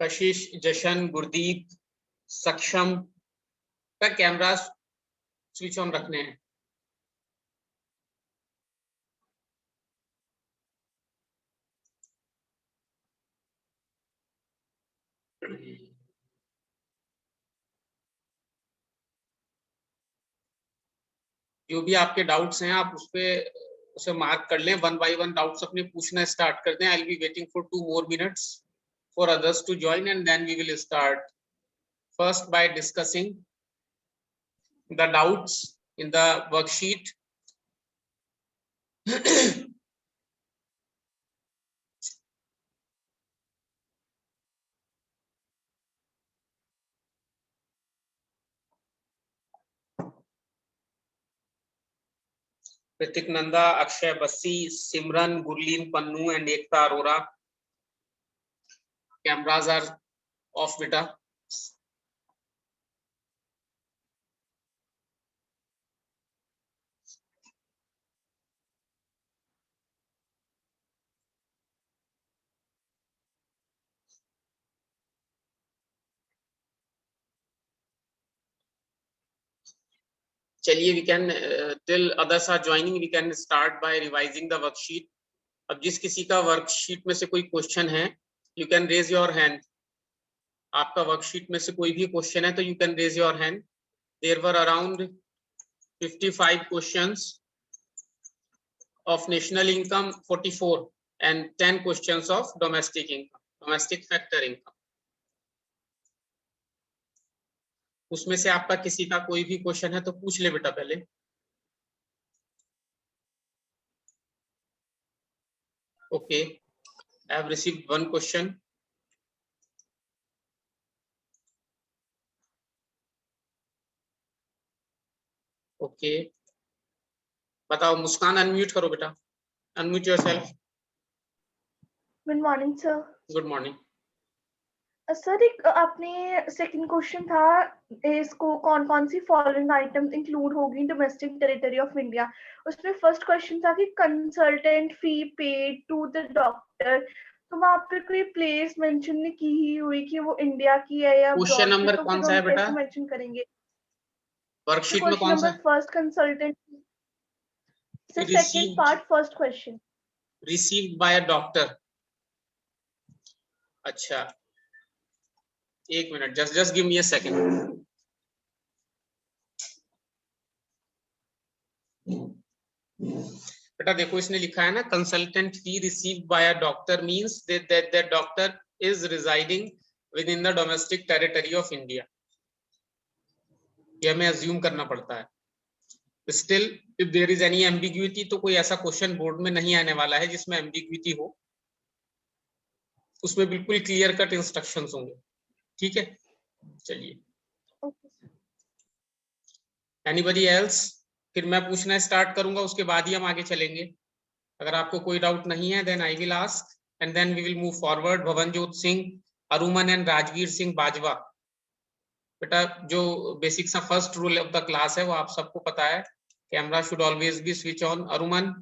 कशिश, जशन, गुरदीप, सक्षम का camera switch on रखने हैं। जो भी आपके डाउट्स हैं आप उसे मार्क कर लें, वन बाय वन डाउट्स अपने पूछना स्टार्ट कर दें। I will be waiting for 2 more minutes for others to join and then we will start first by discussing the doubts in the worksheet. Ritik Nanda, Akshay Bassi, Simran, Gurleen Pannu and Ekta Arora. Cameras are off beta. चलिए, we can till others are joining we can start by revising the worksheet. अब जिस किसी का worksheet में से कोई question है, you can raise your hand. आपका वर्कशीट में से कोई भी क्वेश्चन है तो you can raise your hand. There were around 55 questions of national income, 44 and 10 questions of domestic income, domestic factor income. उसमें से आपका किसी का कोई भी क्वेश्चन है तो पूछ ले बेटा पहले। Okay, I have received one question. Okay, बताओ मुस्कान, अनम्यूट करो बेटा, unmute yourself. Good morning sir. Good morning sir, एक आपने सेकंड क्वेश्चन था, इसको कौन कौन सी फॉलोइंग आइटम्स इंक्लूड होगी डोमेस्टिक टेरिटरी ऑफ इंडिया। उसमें फर्स्ट क्वेश्चन था कि consultant fee paid to the doctor, तो वहाँ पे कोई प्लेस मेंशन नहीं की हुई कि वो इंडिया की है या क्वेश्चन नंबर तो कौन सा है बेटा? मेंशन करेंगे वर्कशीट में क्वेश्चन कौन सा? नंबर फर्स्ट कंसल्टेंट से second part first question received by a doctor. अच्छा, एक minute, just give me a second. बेटा देखो, इसने लिखा है ना consultant fee received by a doctor means that doctor is residing within the domestic territory of India. ये हमें अज्यूम करना पड़ता है। Still if there is any ambiguity, तो कोई ऐसा क्वेश्चन बोर्ड में नहीं आने वाला है जिसमें एम्बिग्यूटी हो, उसमें बिल्कुल क्लियर कट इंस्ट्रक्शंस होंगे। ठीक है, चलिए। Anybody else? फिर मैं पूछना स्टार्ट करूंगा, उसके बाद ही हम आगे चलेंगे। अगर आपको कोई डाउट नहीं है then I will ask and then we will move forward. Bhavanjot Singh, Aruman and Rajveer Singh Bajwa. बेटा जो बेसिक सा first rule of the class है वो आप सबको पता है, camera should always be switch on. Aruman,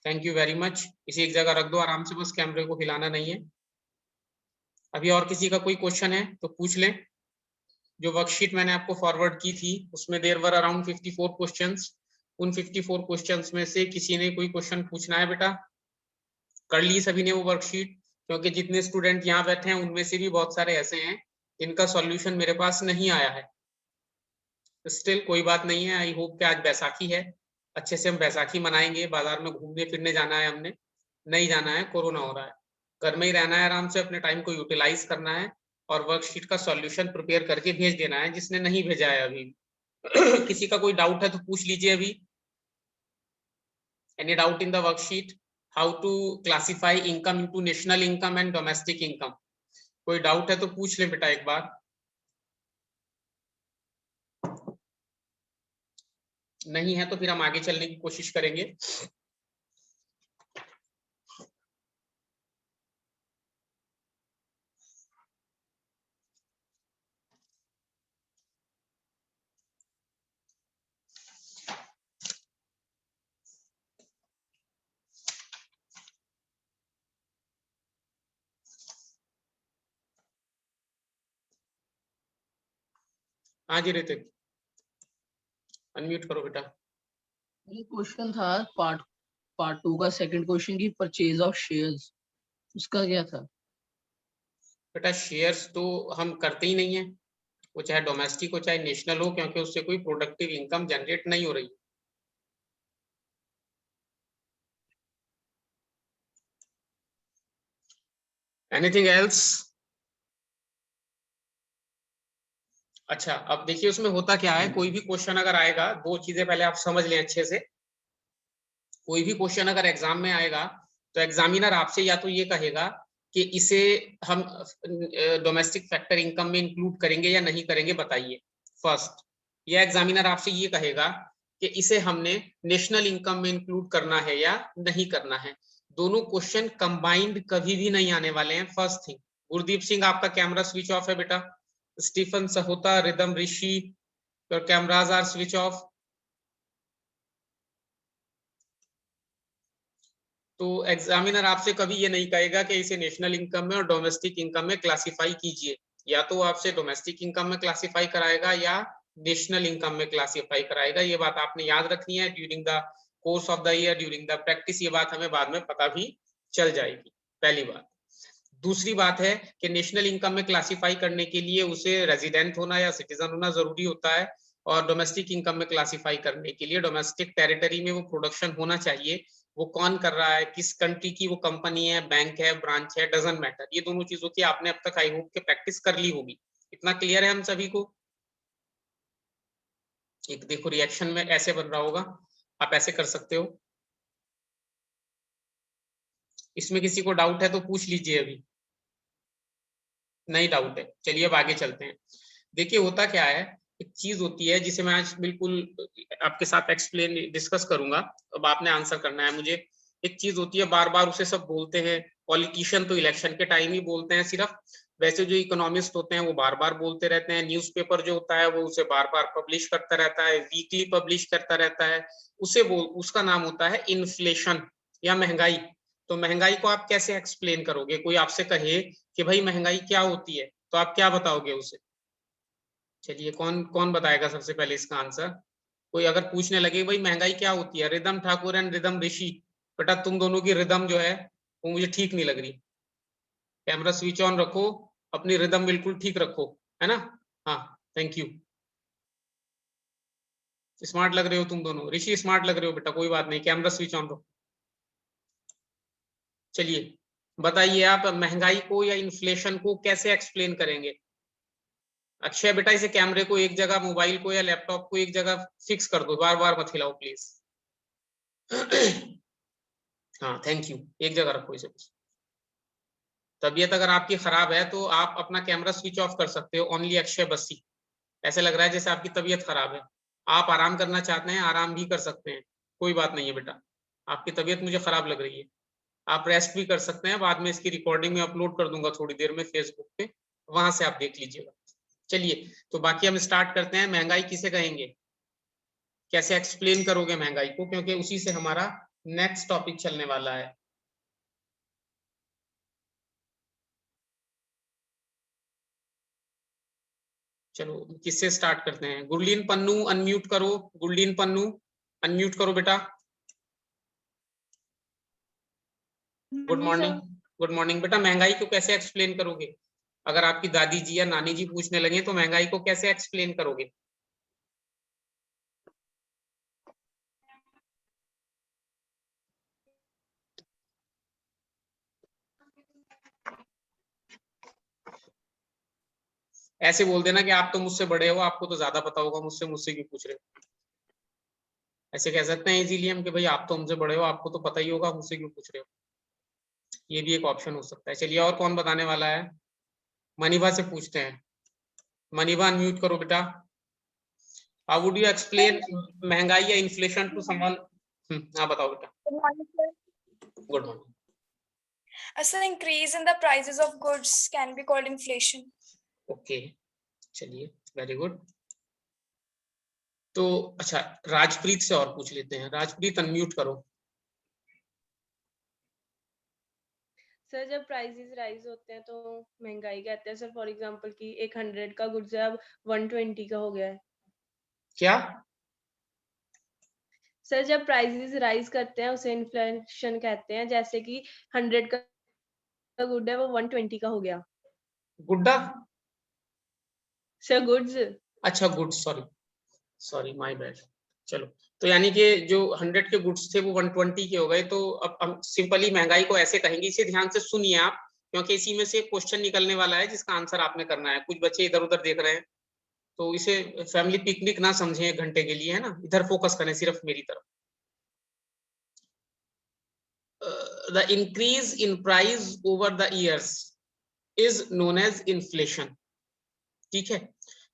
thank you very much. इसी एक जगह रख दो आराम से, बस कैमरे को हिलाना नहीं है। अभी और किसी का कोई क्वेश्चन है तो पूछ लें। जो वर्कशीट मैंने आपको फॉरवर्ड की थी उसमें देयर वर अराउंड 54 क्वेश्चंस। उन 54 क्वेश्चंस में से किसी ने कोई क्वेश्चन पूछना है बेटा? कर ली सभी ने वो वर्कशीट? क्योंकि जितने स्टूडेंट यहाँ बैठे हैं उनमें से भी बहुत सारे ऐसे हैं जिनका सॉल्यूशन मेरे पास नहीं आया है। स्टिल कोई बात नहीं है। आई होप कि आज बैसाखी है, अच्छे से हम बैसाखी मनाएंगे। बाजार में घूमने फिरने जाना है, हमने नहीं जाना है, कोरोना हो रहा है। घर में ही रहना है, आराम से अपने टाइम को यूटिलाइज करना है और वर्कशीट का सॉल्यूशन प्रिपेयर करके भेज देना है जिसने नहीं भेजा है अभी। किसी का कोई डाउट है तो पूछ लीजिए अभी। Any doubt in the worksheet? How to classify income into national income and domestic income? कोई डाउट है तो पूछ ले बेटा एक बार। नहीं है तो फिर हम आगे चलने की कोशिश करेंगे। हाँ जी ऋतिक, अनम्यूट करो बेटा। ये क्वेश्चन था पार्ट 2 का सेकंड क्वेश्चन की परचेज ऑफ शेयर्स, उसका क्या था? बेटा शेयर्स तो हम करते ही नहीं है, वो चाहे डोमेस्टिक हो चाहे नेशनल हो, क्योंकि उससे कोई प्रोडक्टिव इनकम जनरेट नहीं हो रही। Anything else? अच्छा अब देखिए उसमें होता क्या है, कोई भी क्वेश्चन अगर आएगा, दो चीजें पहले आप समझ लें अच्छे से। कोई भी क्वेश्चन अगर एग्जाम में आएगा तो एग्जामिनर आपसे या तो ये कहेगा कि इसे हम डोमेस्टिक फैक्टर इनकम में इंक्लूड करेंगे या नहीं करेंगे, बताइए फर्स्ट। या एग्जामिनर आपसे ये कहेगा कि इसे हमने नेशनल इनकम में इंक्लूड करना है या नहीं करना है। दोनों क्वेश्चन कंबाइंड कभी भी नहीं आने वाले हैं, फर्स्ट थिंग। गुरदीप सिंह आपका कैमरा स्विच ऑफ है बेटा। Stephen Sahota, Ridham Rishi, your cameras are switch off. तो एग्जामिनर आपसे कभी ये नहीं कहेगा कि इसे नेशनल इनकम में और डोमेस्टिक इनकम में क्लासिफाई कीजिए। या तो आपसे डोमेस्टिक इनकम में क्लासिफाई कराएगा या नेशनल इनकम में क्लासिफाई कराएगा। ये बात आपने याद रखनी है during the course of the year, during the practice. ये बात हमें बाद में पता भी चल जाएगी, पहली बात। दूसरी बात है कि नेशनल इनकम में क्लासिफाई करने के लिए उसे रेजिडेंट होना या सिटीजन होना जरूरी होता है, और डोमेस्टिक इनकम में क्लासिफाई करने के लिए डोमेस्टिक टेरिटरी में वो प्रोडक्शन होना चाहिए। वो कौन कर रहा है, किस कंट्री की वो कंपनी है, बैंक है, ब्रांच है, डजंट मैटर। ये दोनों चीजों की आपने अब तक आई होप के प्रैक्टिस कर ली होगी। इतना क्लियर है हम सभी को? एक देखो रिएक्शन में ऐसे बन रहा होगा, आप ऐसे कर सकते हो। इसमें किसी को डाउट है तो पूछ लीजिए, अभी नहीं डाउट है, चलिए अब आगे चलते हैं। देखिए होता क्या है, एक चीज होती है जिसे मैं आज बिल्कुल आपके साथ एक्सप्लेन डिस्कस करूंगा, अब आपने आंसर करना है मुझे। एक चीज होती है, बार बार उसे सब बोलते हैं, पॉलिटिशियन तो इलेक्शन के टाइम ही बोलते हैं सिर्फ, वैसे जो इकोनॉमिस्ट होते हैं वो बार बार बोलते रहते हैं। न्यूज़पेपर जो होता है वो उसे बार बार पब्लिश करता रहता है, वीकली पब्लिश करता रहता है। उसका नाम होता है इन्फ्लेशन या महंगाई। तो महंगाई को आप कैसे एक्सप्लेन करोगे? कोई आपसे कहे कि भाई महंगाई क्या होती है, तो आप क्या बताओगे उसे? चलिए कौन कौन बताएगा सबसे पहले इसका आंसर? कोई अगर पूछने लगे भाई महंगाई क्या होती है, रिदम ठाकुर एंड रिदम ऋषि, बेटा तुम दोनों की रिदम जो है वो मुझे ठीक नहीं लग रही। कैमरा स्विच ऑन रखो, अपनी रिदम बिल्कुल ठीक रखो, है ना? हाँ, थैंक यू। स्मार्ट लग रहे हो तुम दोनों, ऋषि स्मार्ट लग रहे हो बेटा, कोई बात नहीं, कैमरा स्विच ऑन रखो। चलिए बताइए आप महंगाई को या इन्फ्लेशन को कैसे एक्सप्लेन करेंगे? अक्षय बेटा इसे कैमरे को एक जगह, मोबाइल को या लैपटॉप को एक जगह फिक्स कर दो, बार बार मत हिलाओ प्लीज। हाँ थैंक यू, एक जगह रखो इसे। तबीयत अगर आपकी खराब है तो आप अपना कैमरा स्विच ऑफ कर सकते हो। ओनली अक्षय बस्सी, ऐसे लग रहा है जैसे आपकी तबीयत खराब है। आप आराम करना चाहते हैं, आराम भी कर सकते हैं, कोई बात नहीं है बेटा। आपकी तबीयत मुझे खराब लग रही है, आप रेस्ट भी कर सकते हैं। बाद में इसकी रिकॉर्डिंग में अपलोड कर दूंगा थोड़ी देर में फेसबुक पे, वहां से आप देख लीजिएगा। चलिए तो बाकी हम स्टार्ट करते हैं। महंगाई किसे कहेंगे, कैसे एक्सप्लेन करोगे महंगाई को, क्योंकि उसी से हमारा नेक्स्ट टॉपिक चलने वाला है। चलो किससे स्टार्ट करते हैं? गुरलीन पन्नू अनम्यूट करो, गुरलीन पन्नू अनम्यूट करो बेटा। Good morning. गुड मॉर्निंग बेटा, महंगाई को कैसे एक्सप्लेन करोगे? अगर आपकी दादी जी या नानी जी पूछने लगे तो महंगाई को कैसे एक्सप्लेन करोगे? ऐसे बोल देना कि आप तो मुझसे बड़े हो, आपको तो ज्यादा पता होगा, मुझसे मुझसे क्यों पूछ रहे हो। ऐसे कह सकते हैं इजीली हम कि भाई आप तो हमसे बड़े हो, आपको तो पता ही होगा, मुझसे क्यों पूछ रहे हो। ये भी एक ऑप्शन हो सकता है। चलिए और कौन बताने वाला है? मनीभा से पूछते हैं। मनीभा अनम्यूट करो बेटा। हाउ वुड यू एक्सप्लेन महंगाई या इन्फ्लेशन टू समवन? हाँ बताओ बेटा। Good morning. Sir, increase in the prices of goods can be called inflation. Okay चलिए वेरी गुड। तो अच्छा राजप्रीत से और पूछ लेते हैं। राजप्रीत अनम्यूट करो। सर जब प्राइसेस राइज होते हैं तो महंगाई कहते हैं सर। फॉर एग्जांपल कि एक 100 का गुड्स है अब 120 का हो गया है। क्या? सर जब प्राइसेस राइज करते हैं उसे इन्फ्लेशन कहते हैं, जैसे कि 100 का गुड है वो 120 का हो गया। गुड्डा? Sir goods. अच्छा गुड, सॉरी माय बैड। चलो, तो यानी कि जो 100 के गुड्स थे वो 120 के हो गए। तो अब हम सिंपली महंगाई को ऐसे कहेंगे, इसे ध्यान से सुनिए आप, क्योंकि इसी में से क्वेश्चन निकलने वाला है जिसका आंसर आपने करना है। कुछ बच्चे इधर उधर देख रहे हैं, तो इसे फैमिली पिकनिक ना समझें 1 घंटे के लिए, है ना, इधर फोकस करें सिर्फ मेरी तरफ। The increase in price over the years is known as inflation. ठीक है,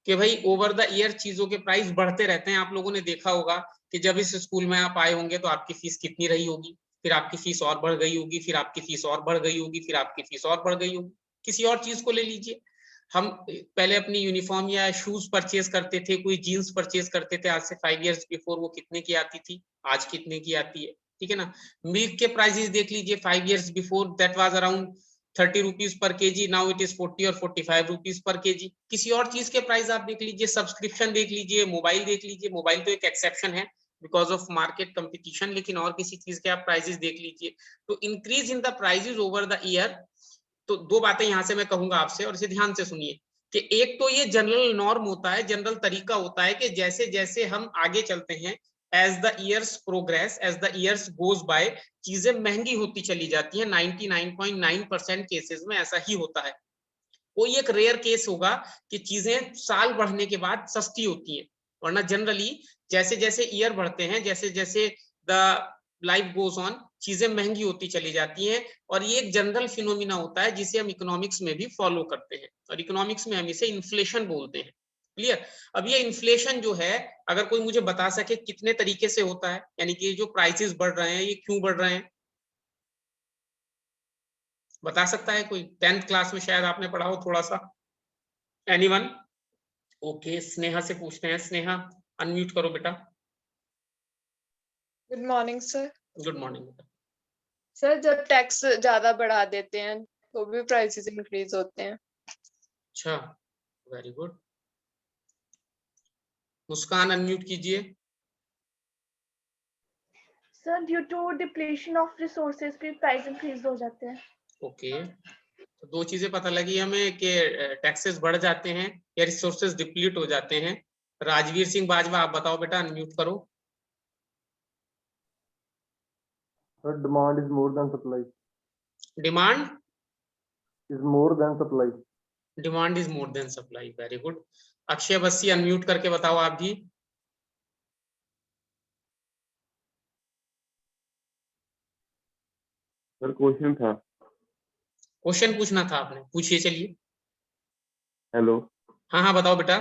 कि भाई ओवर द ईयर चीजों के प्राइस बढ़ते रहते हैं। आप लोगों ने देखा होगा कि जब इस स्कूल में आप आए होंगे तो आपकी फीस कितनी रही होगी, फिर आपकी फीस और बढ़ गई होगी, फिर आपकी फीस और बढ़ गई होगी, फिर आपकी फीस और बढ़ गई होगी। किसी और चीज को ले लीजिए, हम पहले अपनी यूनिफॉर्म या शूज परचेज करते थे, कोई जीन्स परचेज करते थे आज से 5 इयर्स बिफोर, वो कितने की आती थी, आज कितने की आती है। ठीक है ना। मिल्क के प्राइसेस देख लीजिए, 5 years before that was around 30 rupees per KG, now it is 40 और 45 रुपीज पर केजी। किसी और चीज के प्राइस आप देख लीजिए, सब्सक्रिप्शन देख लीजिए, मोबाइल देख लीजिए, मोबाइल तो एक एक्सेप्शन है बिकॉज ऑफ मार्केट कंपटीशन, लेकिन और किसी चीज के आप प्राइसेस देख लीजिए। तो increase in the prices over the year, तो 2 बातें यहां से मैं कहूंगा आपसे और इसे ध्यान से सुनिए कि एक तो ये जनरल नॉर्म होता है, जनरल तरीका होता है कि जैसे जैसे हम आगे चलते हैं, as the years progress, as the years goes by, चीजें महंगी होती चली जाती है। 99.9% केसेस में ऐसा ही होता है। कोई एक रेयर केस होगा कि चीजें साल बढ़ने के बाद सस्ती होती हैं, वरना जनरली जैसे जैसे ईयर बढ़ते हैं, जैसे जैसे द लाइफ गोज ऑन, चीजें महंगी होती चली जाती हैं। और ये एक जनरल फिनोमिना होता है जिसे हम इकोनॉमिक्स में भी फॉलो करते हैं, और इकोनॉमिक्स में हम इसे इन्फ्लेशन बोलते हैं। क्लियर? अब ये इन्फ्लेशन जो है, अगर कोई मुझे बता सके कितने तरीके से होता है, यानी कि जो प्राइसेस बढ़ रहे हैं ये क्यों बढ़ रहे हैं, बता सकता है कोई? 10th क्लास में शायद आपने पढ़ा हो थोड़ा सा। एनीवन? ओके, स्नेहा से पूछते हैं। स्नेहा, अनम्यूट करो बेटा। Good morning sir. Good morning बेटा। सर जब टैक्स ज्यादा बढ़ा देते हैं तो भी प्राइसेस इंक्रीज होते हैं। अच्छा, वेरी गुड। मुस्कान, अनम्यूट कीजिए। Sir due to depletion of resources भी प्राइस इंक्रीज हो जाते हैं। ओके, तो 2 चीजें पता लगी हमें कि टैक्सेस बढ़ जाते हैं या रिसोर्सेज डिप्लीट हो जाते हैं। राजवीर सिंह बाजवा, आप बताओ बेटा, अनम्यूट करो। Sir, demand is more than supply. Demand Is more than supply. Demand is more than supply, very good. Akshay Bassi, unmute करके बताओ आप भी। सर क्वेश्चन था। क्वेश्चन पूछना था आपने, पूछिए, चलिए। हेलो। हाँ हाँ, बताओ बेटा।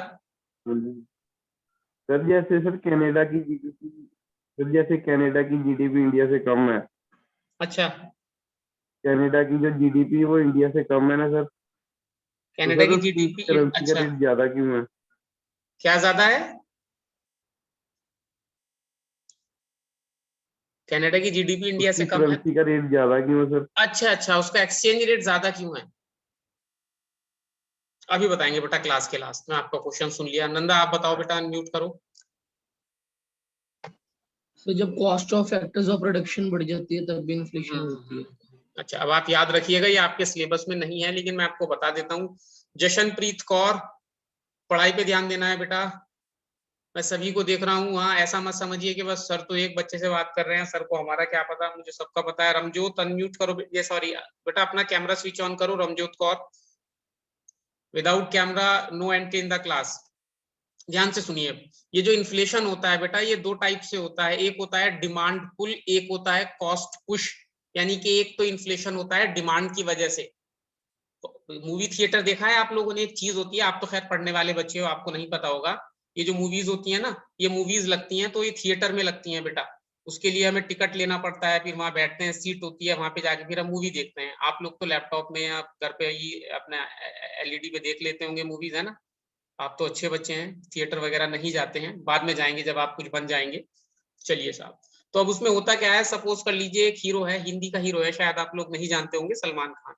सर जैसे सर कनाडा की जीडीपी, सर जैसे कनाडा की जीडीपी इंडिया से कम है। अच्छा, कनाडा की जो जीडीपी है वो इंडिया से कम है ना सर। कनाडा की तो जीडीपी, करेंसी का अच्छा, रेट ज्यादा क्यों है? क्या ज्यादा है? कनाडा की जीडीपी इंडिया से उसकी कम है? करेंसी का रेट ज्यादा क्यों है सर? अच्छा अच्छा, उसका एक्सचेंज रेट ज्यादा क्यों है? अभी बताएंगे बेटा क्लास के लास्ट में। आपका क्वेश्चन सुन लिया। नंदा, आप बताओ बेटा, अनम्यूट करो। तो जब cost of factors of production बढ़ जाती है तब भी इन्फ्लेशन होती है। अच्छा, अब आप याद रखिएगा, ये आपके सिलेबस में नहीं है लेकिन मैं आपको बता देता हूँ। जशनप्रीत कौर, पढ़ाई पे ध्यान देना है बेटा। मैं सभी को देख रहा हूँ वहाँ, ऐसा मत समझिए कि बस सर तो एक बच्चे से बात कर रहे हैं, सर को हमारा क्या पता, मुझे सबका पता है। रमजोत, अनम्यूट करो। ये सॉरी बेटा, अपना कैमरा स्विच ऑन करो। Ramjot Kaur, without camera no entry in the class. ध्यान से सुनिए, ये जो इन्फ्लेशन होता है बेटा, ये 2 टाइप से होता है। एक होता है डिमांड पुल, एक होता है कॉस्ट पुश। यानी कि एक तो इन्फ्लेशन होता है डिमांड की वजह से। मूवी थिएटर देखा है आप लोगों ने? एक चीज होती है, आप तो खैर पढ़ने वाले बच्चे हो, आपको नहीं पता होगा। ये जो मूवीज होती है ना, ये मूवीज लगती हैं तो ये थिएटर में लगती हैं बेटा। उसके लिए हमें टिकट लेना पड़ता है, फिर वहां बैठते हैं, सीट होती है, वहां पे जाके फिर हम मूवी देखते हैं। आप लोग तो लैपटॉप में या घर पे ही अपना एलईडी पे देख लेते होंगे मूवीज, है ना। आप तो अच्छे बच्चे हैं, थिएटर वगैरह नहीं जाते हैं, बाद में जाएंगे जब आप कुछ बन जाएंगे। चलिए साहब, तो अब उसमें होता क्या है, सपोज कर लीजिए एक हीरो है, हिंदी का हीरो है, शायद आप लोग नहीं जानते होंगे, सलमान खान।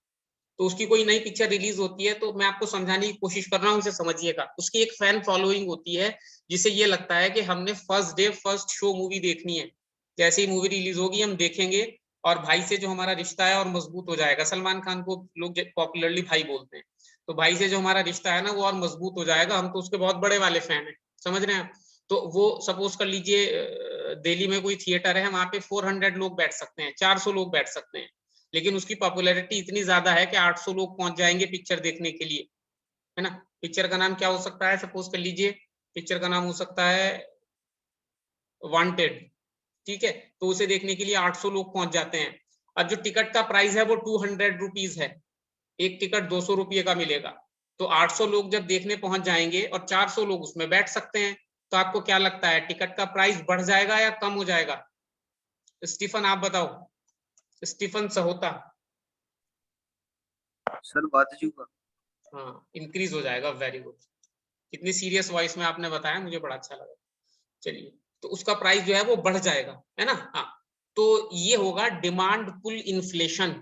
तो उसकी कोई नई पिक्चर रिलीज होती है, तो मैं आपको समझाने की कोशिश कर रहा हूँ, उसे समझिएगा। उसकी एक फैन फॉलोइंग होती है, जिसे ये लगता है कि हमने first day first show movie देखनी है, जैसे ही मूवी रिलीज होगी हम देखेंगे और भाई से जो हमारा रिश्ता है और मजबूत हो जाएगा। सलमान खान को लोग पॉपुलरली भाई बोलते हैं, तो भाई से जो हमारा रिश्ता है ना वो और मजबूत हो जाएगा, हम तो उसके बहुत बड़े वाले फैन है, समझ रहे हैं आप। तो वो सपोज कर लीजिए दिल्ली में कोई थिएटर है, वहां पे 400 लोग बैठ सकते हैं, 400 लोग बैठ सकते हैं, लेकिन उसकी पॉपुलैरिटी इतनी ज्यादा है कि 800 लोग पहुंच जाएंगे पिक्चर देखने के लिए, है ना। पिक्चर का नाम क्या हो सकता है, सपोज कर लीजिए पिक्चर का नाम हो सकता है वांटेड, ठीक है। तो उसे देखने के लिए 800 लोग पहुंच जाते हैं। अब जो टिकट का प्राइस है वो 200 रुपीज है, एक टिकट 200 रुपये का मिलेगा। तो 800 लोग जब देखने पहुंच जाएंगे और 400 लोग उसमें बैठ सकते हैं, तो आपको क्या लगता है टिकट का प्राइस बढ़ जाएगा या कम हो जाएगा? स्टीफन आप बताओ, स्टीफन सहोता। सर बात जूगा। हाँ, इंक्रीज हो जाएगा। वेरी गुड, कितनी सीरियस वॉइस में आपने बताया, मुझे बड़ा अच्छा लगा। चलिए, तो उसका प्राइस जो है वो बढ़ जाएगा, है ना। हाँ, तो ये होगा डिमांड पुल इन्फ्लेशन।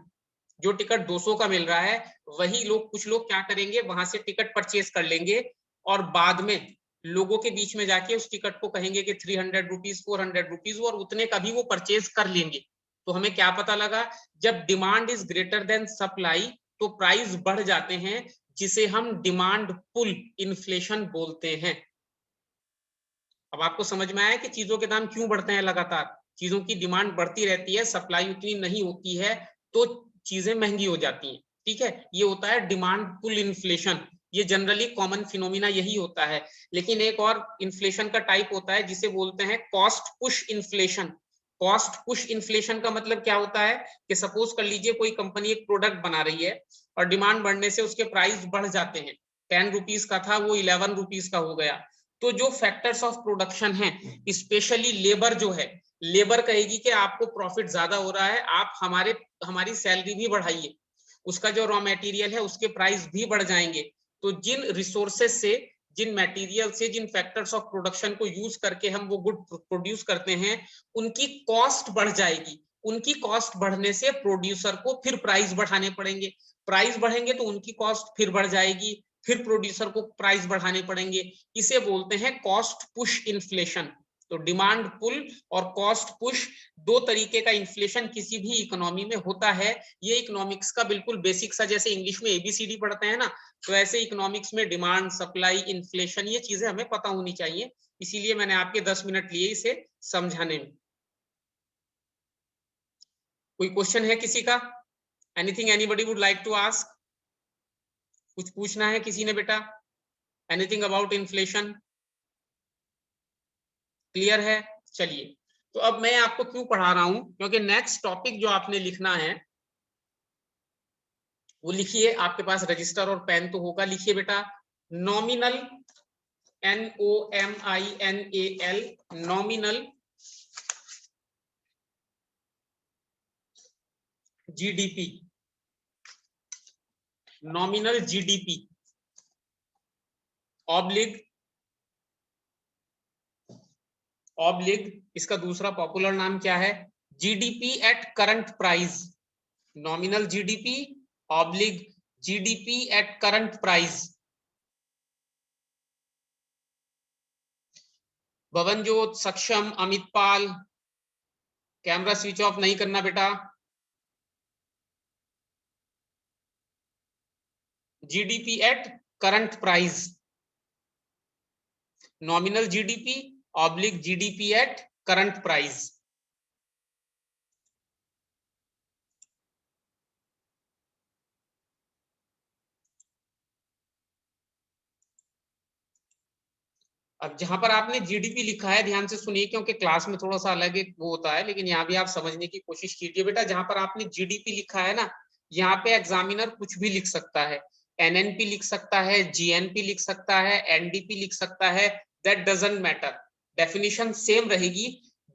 जो टिकट 200 का मिल रहा है, वही लोग, कुछ लोग क्या करेंगे, वहां से टिकट परचेज कर लेंगे और बाद में लोगों के बीच में जाके उस टिकट को कहेंगे कि 300 रुपीज 400 रुपीज, और उतने का भी वो परचेज कर लेंगे। तो हमें क्या पता लगा, जब demand is greater than supply तो प्राइस बढ़ जाते हैं, जिसे हम डिमांड पुल इन्फ्लेशन बोलते हैं। अब आपको समझ में आया कि चीजों के दाम क्यों बढ़ते हैं लगातार। चीजों की डिमांड बढ़ती रहती है, सप्लाई उतनी नहीं होती है, तो चीजें महंगी हो जाती हैं, ठीक है। ये होता है डिमांड पुल इन्फ्लेशन। ये जनरली कॉमन फिनोमिना यही होता है। लेकिन एक और इन्फ्लेशन का टाइप होता है जिसे बोलते हैं cost push inflation. Cost push inflation का मतलब क्या होता है कि सपोज कर लीजिए कोई कंपनी एक प्रोडक्ट बना रही है और डिमांड बढ़ने से उसके प्राइस बढ़ जाते हैं। 10 रुपीज का था वो 11 रुपीज का हो गया। तो जो फैक्टर्स ऑफ प्रोडक्शन है, स्पेशली लेबर जो है, लेबर कहेगी कि आपको प्रॉफिट ज्यादा हो रहा है, आप हमारी सैलरी भी बढ़ाइए। उसका जो रॉ मटेरियल है उसके प्राइस भी बढ़ जाएंगे। तो जिन रिसोर्सेज से, जिन मटेरियल से, जिन फैक्टर्स ऑफ प्रोडक्शन को यूज करके हम वो गुड प्रोड्यूस करते हैं, उनकी कॉस्ट बढ़ जाएगी। उनकी कॉस्ट बढ़ने से प्रोड्यूसर को फिर प्राइस बढ़ाने पड़ेंगे। प्राइस बढ़ेंगे तो उनकी कॉस्ट फिर बढ़ जाएगी, फिर प्रोड्यूसर को प्राइस बढ़ाने पड़ेंगे। इसे बोलते हैं कॉस्ट पुश इन्फ्लेशन। तो डिमांड पुल और कॉस्ट पुश, दो तरीके का इन्फ्लेशन किसी भी इकोनॉमी में होता है। ये इकोनॉमिक्स का बिल्कुल बेसिक सा, जैसे इंग्लिश में एबीसीडी पढ़ते हैं ना, तो ऐसे इकोनॉमिक्स में डिमांड, सप्लाई, इन्फ्लेशन, ये चीजें हमें पता होनी चाहिए। इसीलिए मैंने आपके 10 मिनट लिए इसे समझाने में। कोई क्वेश्चन है किसी का? Anything anybody would like to ask? कुछ पूछना है किसी ने बेटा? Anything about inflation? क्लियर है? चलिए, तो अब मैं आपको क्यों पढ़ा रहा हूं, क्योंकि नेक्स्ट टॉपिक जो आपने लिखना है वो लिखिए। आपके पास रजिस्टर और पेन तो होगा, लिखिए बेटा nominal, NOMINAL, nominal GDP, nominal GDP oblique इसका दूसरा पॉपुलर नाम क्या है? GDP at current price. Nominal GDP oblique GDP at current price. Bhavanjot, Saksham, Amit Pal, camera switch off नहीं करना बेटा। GDP at current price, nominal GDP oblique GDP at current price. अब जहां पर आपने GDP लिखा है ध्यान से सुनिए, क्योंकि क्लास में थोड़ा सा अलग एक वो होता है, लेकिन यहाँ भी आप समझने की कोशिश कीजिए बेटा। जहां पर आपने GDP लिखा है ना, यहाँ पे एग्जामिनर कुछ भी लिख सकता है। NNP लिख सकता है, GNP लिख सकता है, NDP लिख सकता है, that doesn't matter, definition same रहेगी।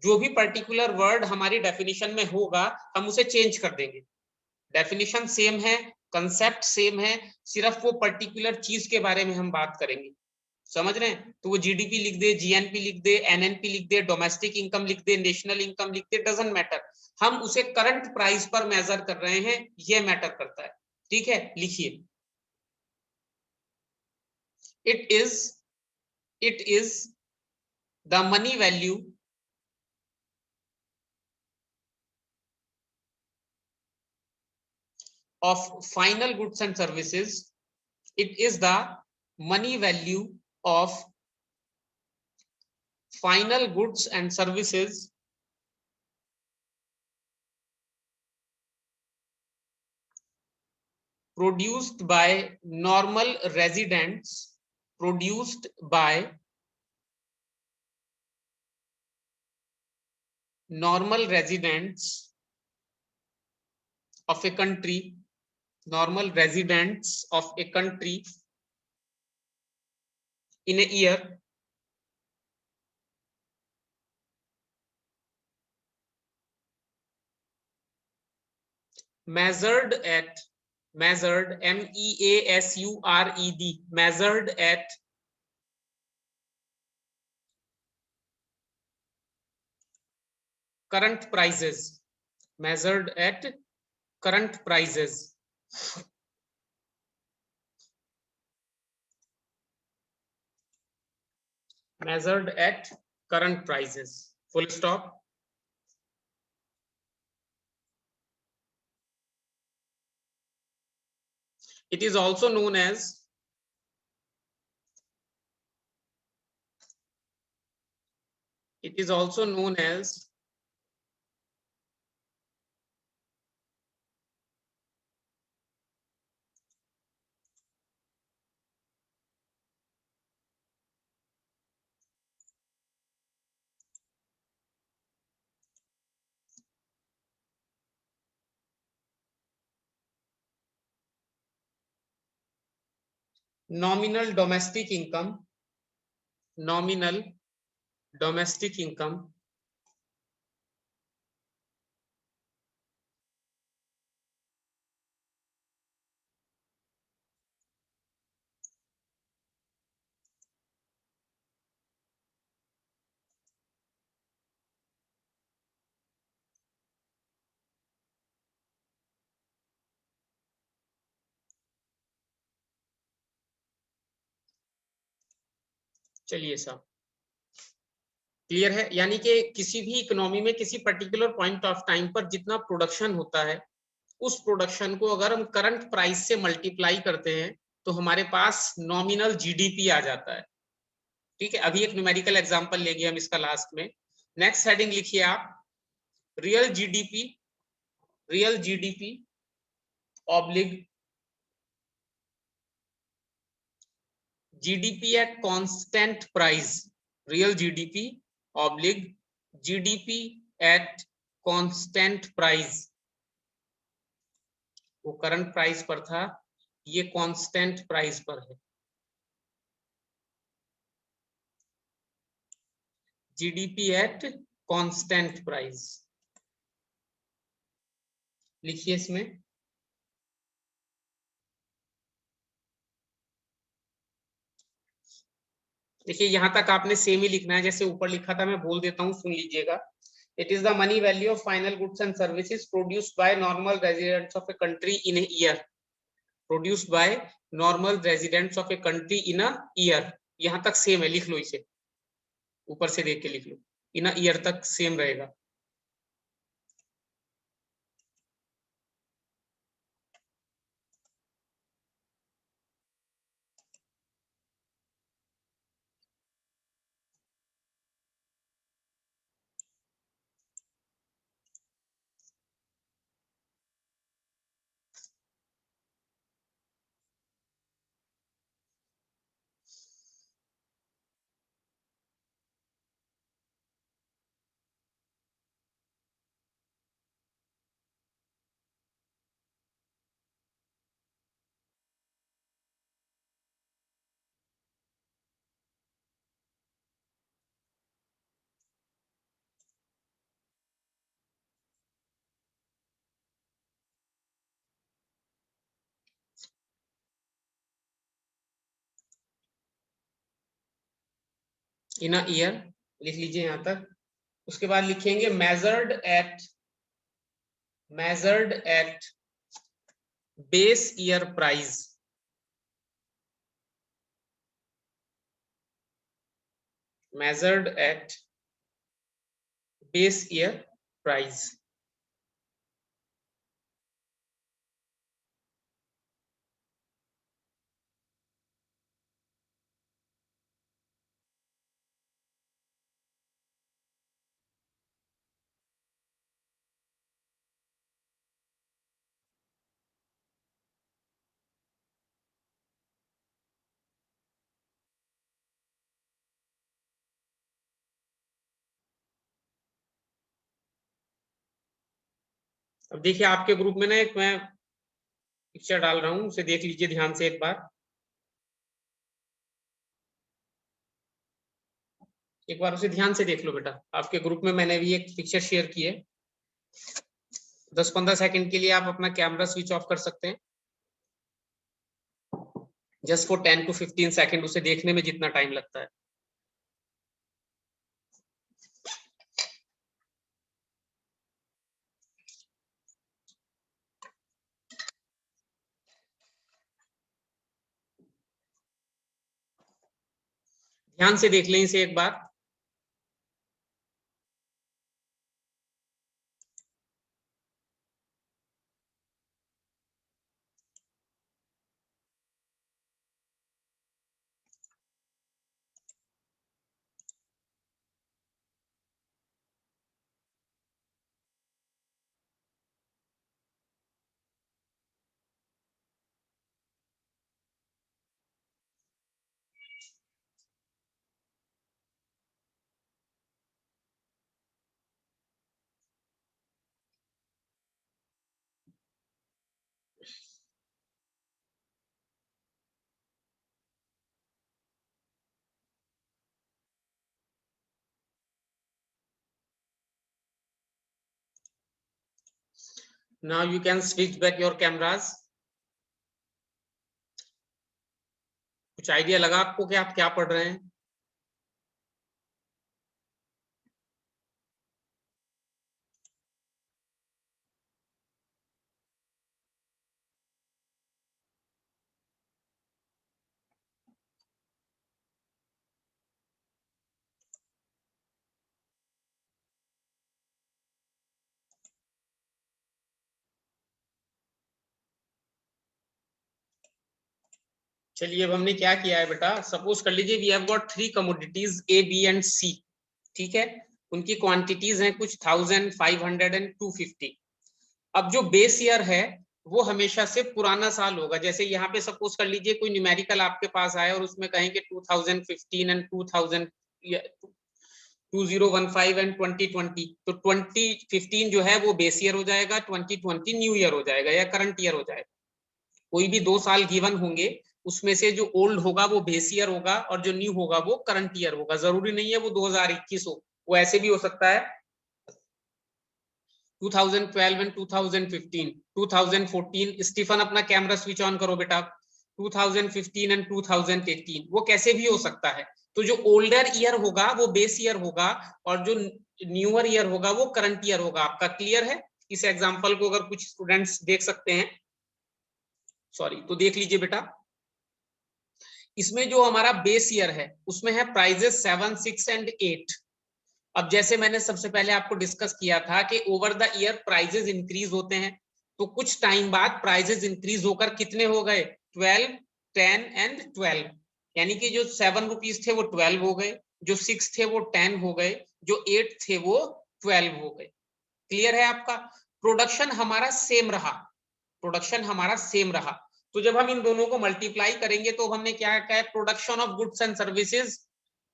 जो भी पर्टिकुलर वर्ड हमारी डेफिनेशन में होगा हम उसे चेंज कर देंगे। डेफिनेशन सेम है, कंसेप्ट सेम है, सिर्फ वो पर्टिकुलर चीज के बारे में हम बात करेंगे। समझ रहे हैं? तो वो जीडीपी लिख दे, जीएनपी लिख दे, एनएनपी लिख दे, डोमेस्टिक इनकम लिख दे, नेशनल इनकम लिख दे, डजंट मैटर, हम उसे करंट प्राइस पर मेजर कर रहे हैं, ये मैटर करता है। ठीक है, लिखिए, it is the money value of final goods and services. It is the money value of final goods and services produced by normal residents, produced by normal residents of a country, normal residents of a country in a year, measured at, measured, MEASURED, measured at current prices, measured at current prices, measured at current prices, full stop. It is also known as, it is also known as nominal domestic income, nominal domestic income, चलिए साहब clear है, यानी कि किसी भी economy में किसी particular point of time पर जितना प्रोडक्शन होता है, उस प्रोडक्शन को अगर हम करंट प्राइस से मल्टीप्लाई करते हैं तो हमारे पास नॉमिनल जीडीपी आ जाता है। ठीक है, अभी एक न्यूमेरिकल एग्जांपल लेंगे हम इसका लास्ट में। नेक्स्ट हेडिंग लिखिए आप, real GDP, real GDP oblique GDP at constant price, real GDP oblique GDP at constant price. वो करंट प्राइस पर था, ये कांस्टेंट प्राइस पर है। जीडीपी एट कांस्टेंट प्राइस लिखिए इसमें। देखिए यहां तक आपने सेम ही लिखना है जैसे ऊपर लिखा था, मैं बोल देता हूं, सुन लीजिएगा। It is the money value of final goods and services produced by normal residents of a country in a year, produced by normal residents of a country in a year. यहां तक सेम है, लिख लो इसे, ऊपर से देख के लिख लो, इन अ ईयर तक सेम रहेगा। इन अ ईयर, लिख लीजिए यहाँ तक। उसके बाद लिखेंगे measured eight base year price, measured at base year price। अब देखिए आपके ग्रुप में ना एक मैं पिक्चर डाल रहा हूं, उसे देख लीजिए ध्यान से एक बार। एक बार उसे ध्यान से देख लो बेटा। आपके ग्रुप में मैंने भी एक पिक्चर शेयर की है। 10-15 सेकंड के लिए आप अपना कैमरा स्विच ऑफ कर सकते हैं, जस्ट फॉर 10 to 15 सेकंड, उसे देखने में जितना टाइम लगता है। ध्यान से देख लें इसे एक बार। Now you can switch back your cameras। कुछ आइडिया लगा आपको कि आप क्या पढ़ रहे हैं? चलिए अब हमने क्या किया है बेटा, सपोज कर लीजिए we have got 3 commodities A, B and C, ठीक है। उनकी क्वांटिटीज हैं कुछ 1000, 500 एंड 250। अब जो बेस ईयर है वो हमेशा से पुराना साल होगा। जैसे यहाँ पे सपोज कर लीजिए कोई न्यूमेरिकल आपके पास आए और उसमें कहेंगे 2015 एंड 2015 एंड 2020, तो 2015 जो है वो बेस ईयर हो जाएगा, 2020 न्यू ईयर हो जाएगा या करंट ईयर हो जाएगा। कोई भी 2 साल गिवन होंगे, उसमें से जो ओल्ड होगा वो बेस ईयर होगा और जो न्यू होगा वो करंट ईयर होगा। जरूरी नहीं है वो 2021 हो, वो ऐसे भी हो सकता है 2012 एंड 2015, 2014। स्टीफन अपना कैमरा स्विच ऑन करो बेटा। 2015 एंड 2018, वो कैसे भी हो सकता है। तो जो ओल्डर ईयर होगा वो बेस ईयर होगा और जो न्यूअर ईयर होगा वो करंट ईयर होगा। आपका क्लियर है? इस एग्जांपल को अगर कुछ स्टूडेंट्स देख सकते हैं, सॉरी, तो देख लीजिए बेटा। इसमें जो हमारा बेस ईयर है उसमें है प्राइजेस 7, 6 एंड 8। अब जैसे मैंने सबसे पहले आपको डिस्कस किया था कि over the year prices increase होते हैं, तो कुछ टाइम बाद प्राइजेस इंक्रीज होकर कितने हो गए? 12, 10 एंड 12। यानी कि जो 7 रुपीज थे वो 12 हो गए, जो 6 थे वो 10 हो गए, जो 8 थे वो 12 हो गए। क्लियर है आपका? प्रोडक्शन हमारा सेम रहा, प्रोडक्शन हमारा सेम रहा। तो जब हम इन दोनों को मल्टीप्लाई करेंगे तो हमने क्या कहा? Production of goods and services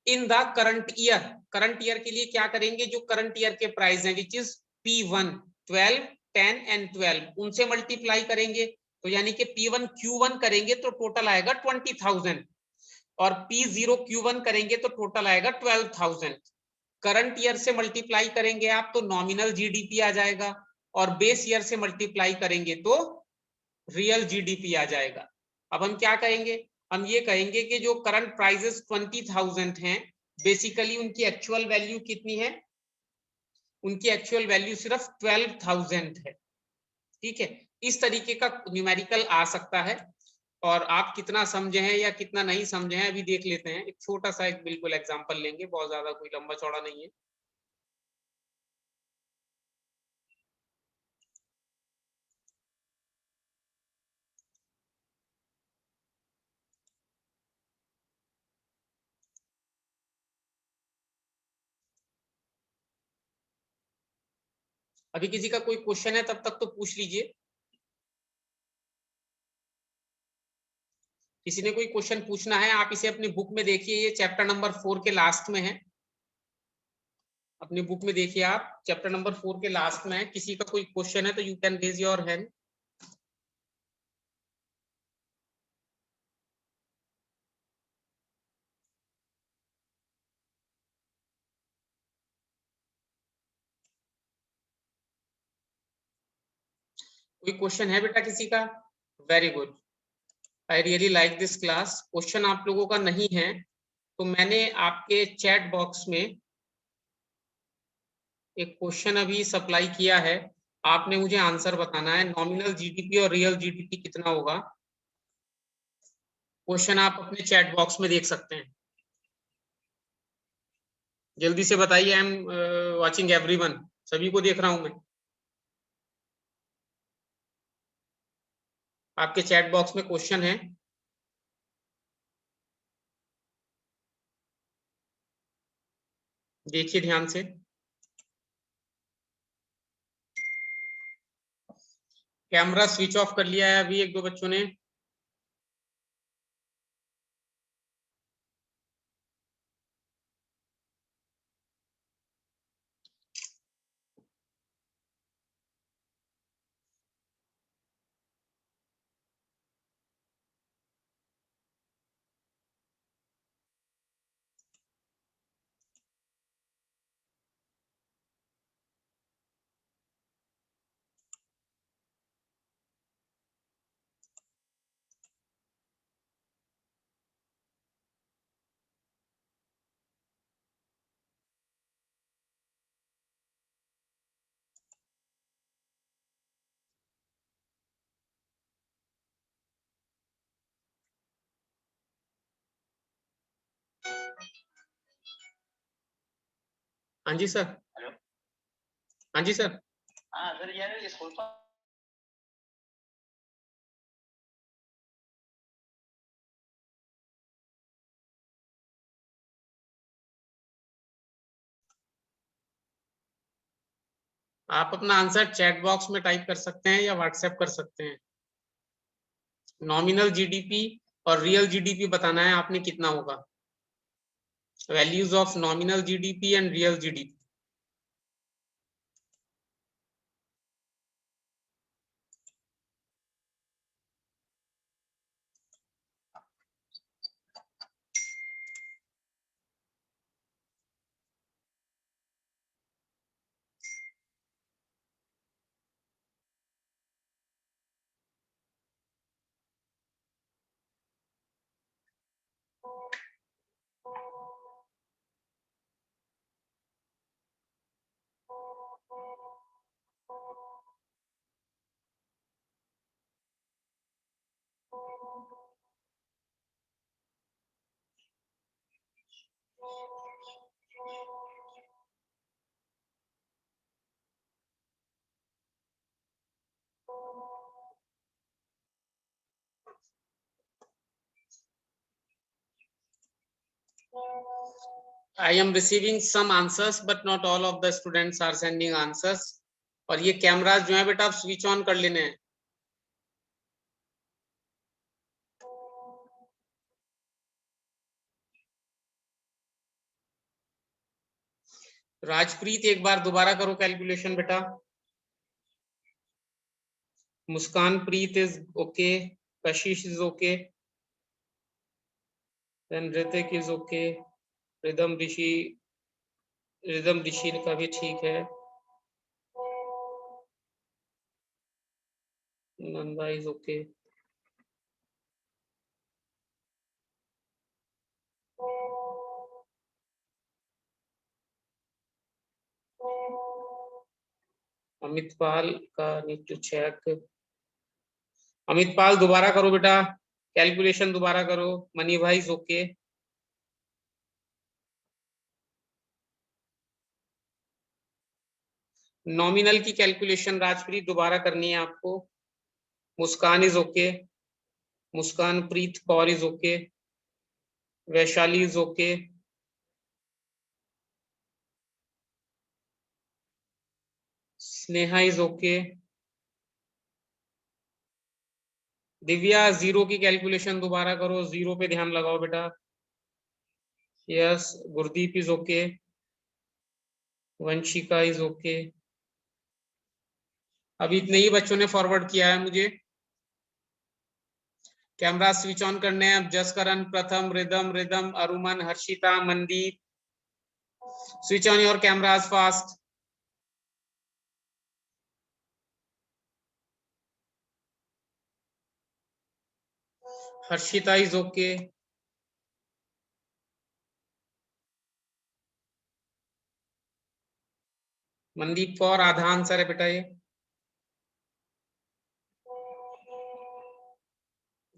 in the current year. Current year के लिए क्या करेंगे? जो करंट ईयर के प्राइस हैं विच इज P1, 12, 10 एंड 12, उनसे मल्टीप्लाई करेंगे। तो यानी कि P1 Q1 करेंगे तो टोटल आएगा 20,000 और P0 Q1 करेंगे तो टोटल आएगा 12,000। करंट ईयर से मल्टीप्लाई करेंगे आप तो नॉमिनल जीडीपी आ जाएगा और बेस ईयर से मल्टीप्लाई करेंगे तो रियल जीडीपी आ जाएगा। अब हम क्या कहेंगे? हम ये कहेंगे कि जो करंट प्राइजेस 20,000 हैं बेसिकली उनकी एक्चुअल वैल्यू कितनी है? उनकी एक्चुअल वैल्यू सिर्फ 12,000 है। ठीक है, इस तरीके का न्यूमेरिकल आ सकता है, और आप कितना समझे हैं या कितना नहीं समझे हैं अभी देख लेते हैं। एक छोटा सा एक बिल्कुल एग्जांपल लेंगे, बहुत ज्यादा कोई लंबा चौड़ा नहीं है। अभी किसी का कोई क्वेश्चन है तब तक तो पूछ लीजिए। किसी ने कोई क्वेश्चन पूछना है, आप इसे अपनी बुक में देखिए, ये चैप्टर नंबर 4 के लास्ट में है। अपनी बुक में देखिए, आप चैप्टर नंबर 4 के लास्ट में है। किसी का कोई क्वेश्चन है तो you can raise your hand. कोई क्वेश्चन है बेटा किसी का? Very good, I really like this class. Question आप लोगों का नहीं है तो मैंने आपके चैट बॉक्स में एक क्वेश्चन अभी सप्लाई किया है, आपने मुझे आंसर बताना है। नॉमिनल जीडीपी और रियल जीडीपी कितना होगा? क्वेश्चन आप अपने चैट बॉक्स में देख सकते हैं। जल्दी से बताइए। आई एम वाचिंग एवरीवन, सभी को देख रहा हूं मैं। आपके चैट बॉक्स में क्वेश्चन है। देखिए ध्यान से। कैमरा स्विच ऑफ कर लिया है अभी एक दो बच्चों ने। हाँ जी सर। हाँ जी सर। आप अपना आंसर चैट बॉक्स में टाइप कर सकते हैं या व्हाट्सएप कर सकते हैं। नॉमिनल जीडीपी और रियल जीडीपी बताना है आपने कितना होगा। Values of nominal GDP and real GDP. I am receiving some answers but not all of the students are sending answers। और ये कैमरास जो है बेटा आप स्विच ऑन कर लेने हैं। राजप्रीत एक बार दोबारा करो कैलकुलेशन बेटा। Muskan Preet is okay, Kashish is okay, then Ritik is okay, Ridham Rishi का भी ठीक है, नंदा इज ओके। अमित पाल का need to check. Amit Pal दोबारा करो बेटा, कैलकुलेशन दोबारा करो। मनी भाई ओके। नॉमिनल की कैलकुलेशन राजप्रीत दोबारा करनी है आपको। Muskan is okay. Muskan Preet Kaur is okay. Vaishali is okay. Sneha is okay. Divya zero की कैलकुलेशन दोबारा करो, जीरो पे ध्यान लगाओ बेटा। Yes, Gurdeep is okay. Vanshika is okay. अभी इतने ही बच्चों ने फॉरवर्ड किया है मुझे। कैमरा स्विच ऑन करने हैं अब। Jaskaran, Pratham, Ridham, Ridham, Aruman, Harshita, Mandeep, switch on your cameras fast. Harshita is okay. Mandeep Kaur आधा आंसर है बेटा ये।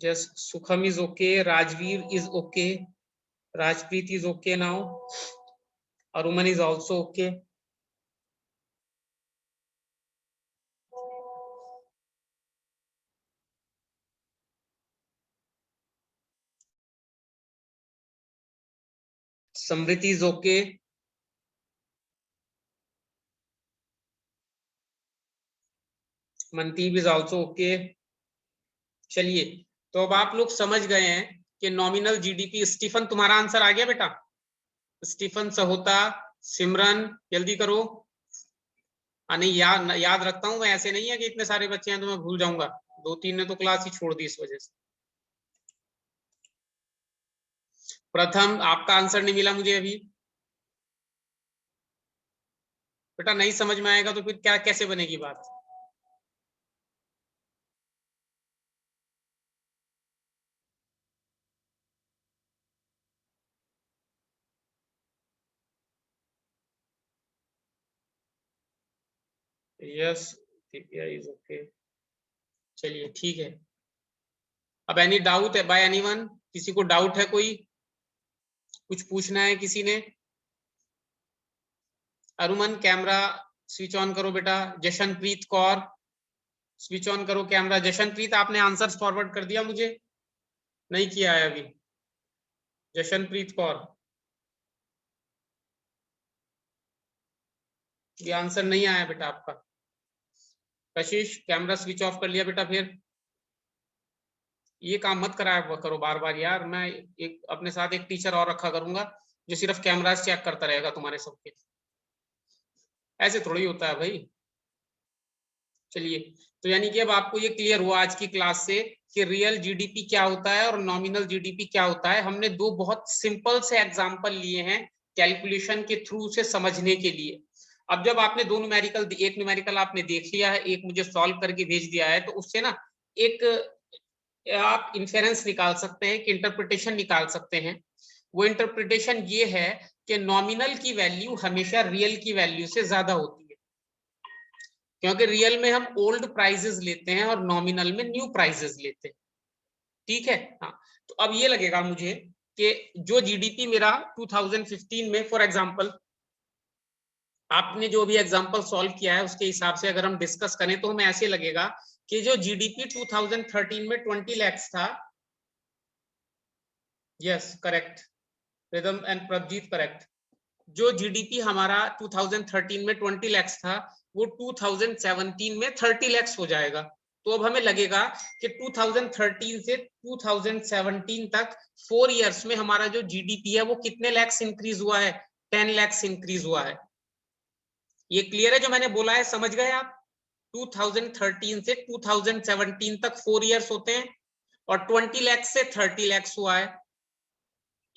Jas Sukham is okay. Rajveer is okay. Rajpreet is okay now. Aruman is also okay. Smriti is okay. Mandeep is also okay. चलिए, तो अब आप लोग समझ गए हैं कि नॉमिनल जीडीपी। स्टीफन तुम्हारा आंसर आ गया बेटा? स्टीफन सहोता, सिमरन जल्दी करो। नहीं, याद रखता हूं मैं, ऐसे नहीं है कि इतने सारे बच्चे हैं तो मैं भूल जाऊंगा। 2-3 ने तो क्लास ही छोड़ दी इस वजह से। प्रथम, आपका आंसर नहीं मिला मुझे अभी बेटा। नहीं समझ में आएगा तो फिर क्या कैसे बनेगी बात? Yes, is okay. चलिए ठीक है। अब एनी डाउट है बाय एनीवन? किसी को डाउट है? कोई कुछ पूछना है किसी ने? अरुमन कैमरा स्विच ऑन करो बेटा। जशनप्रीत कौर स्विच ऑन करो कैमरा। जशनप्रीत आपने आंसर फॉरवर्ड कर दिया मुझे? नहीं किया है अभी। जशनप्रीत कौर, ये आंसर नहीं आया बेटा आपका। कशिश कैमरा स्विच ऑफ कर लिया बेटा? फिर ये काम मत कराया करो बार बार यार। मैं एक अपने साथ एक टीचर और रखा करूंगा जो सिर्फ कैमरा चेक करता रहेगा तुम्हारे सबके। ऐसे थोड़ी होता है भाई। चलिए, तो यानी कि अब आपको ये क्लियर हुआ आज की क्लास से कि रियल जीडीपी क्या होता है और नॉमिनल जीडीपी क्या होता है। हमने दो बहुत सिंपल से एग्जांपल लिए हैं कैलकुलेशन के थ्रू से समझने के लिए। अब जब आपने दो न्यूमेरिकल, एक न्यूमेरिकल आपने देख लिया है, एक मुझे सॉल्व करके भेज दिया है, तो उससे ना एक आप इन्फेरेंस निकाल सकते हैं, कि इंटरप्रिटेशन निकाल सकते हैं। वो इंटरप्रिटेशन ये है कि नॉमिनल की वैल्यू हमेशा रियल की वैल्यू से ज्यादा होती है, क्योंकि रियल में हम ओल्ड प्राइजेस लेते हैं और नॉमिनल में न्यू प्राइजेस लेते हैं। ठीक है? हाँ, तो अब ये लगेगा मुझे कि जो जीडीपी मेरा 2015 में, फॉर एग्जांपल आपने जो भी एग्जांपल सॉल्व किया है उसके हिसाब से अगर हम डिस्कस करें तो हमें ऐसे लगेगा कि जो जीडीपी 2013 में 20 लाख था। Yes correct, rhythm and Prabhjeet correct. जो जीडीपी हमारा 2013 में 20 लाख था वो 2017 में 30 लाख हो जाएगा। तो अब हमें लगेगा कि 2013 से 2017 तक 4 इयर्स में हमारा जो जीडीपी है वो कितने लाख इंक्रीज हुआ है? 10 लाख इंक्रीज हुआ है। ये क्लियर है जो मैंने बोला है? समझ गए आप? 2013 से 2017 तक 4 इयर्स होते हैं और 20 लाख से 30 लाख हुआ है,